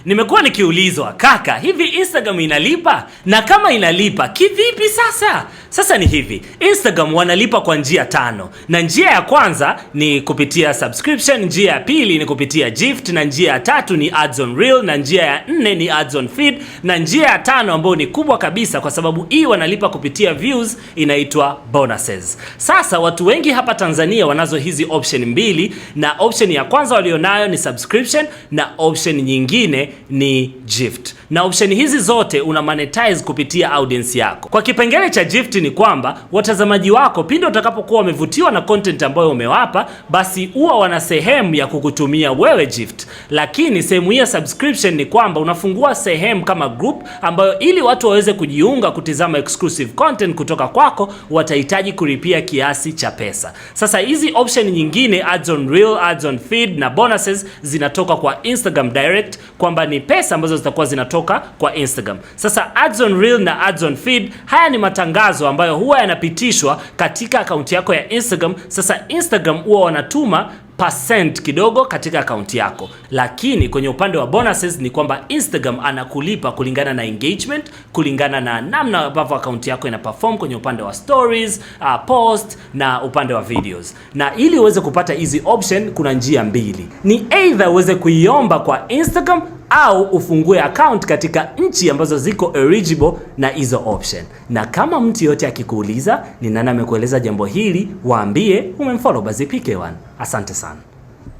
Nimekuwa nikiulizwa, kaka, hivi Instagram inalipa? Na kama inalipa, kivipi sasa? Sasa ni hivi, Instagram wanalipa kwa njia 5. Na njia ya kwanza ni kupitia subscription, njia ya pili ni kupitia gift, na njia ya tatu ni ads on reel, na njia ya 4 ni ads on feed, na njia ya 5 ambayo ni kubwa kabisa kwa sababu hii wanalipa kupitia views inaitwa bonuses. Sasa watu wengi hapa Tanzania wanazo hizi option mbili, na option ya kwanza walionayo ni subscription na option nyingine ni gift. Na option hizi zote una monetize kupitia audience yako. Kwa kipengele cha gift ni kwamba watazamaji wako pindi utakapokuwa wamevutiwa na content ambayo umewapa, basi huwa wana sehemu ya kukutumia wewe gift. Lakini sehemu ya subscription ni kwamba unafungua sehemu kama group ambayo ili watu waweze kujiunga kutizama exclusive content kutoka kwako watahitaji kulipia kiasi cha pesa. Sasa hizi option nyingine, ads on reel, ads on feed na bonuses, zinatoka kwa Instagram direct, kwamba ni pesa ambazo zitakuwa zinatoka kwa Instagram. Sasa ads on reel na ads on feed, haya ni matangazo ambayo huwa yanapitishwa katika akaunti yako ya Instagram. Sasa Instagram huwa wanatuma % kidogo katika akaunti yako, lakini kwenye upande wa bonuses ni kwamba Instagram anakulipa kulingana na engagement, kulingana na namna ambavyo akaunti yako ina perform kwenye upande wa stories, post na upande wa videos. Na ili uweze kupata hizi option kuna njia mbili, ni either uweze kuiomba kwa Instagram au ufungue account katika nchi ambazo ziko eligible na hizo option. Na kama mtu yote akikuuliza ni nani amekueleza jambo hili, waambie umemfollow Bazi PK1. Asante sana.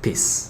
Peace.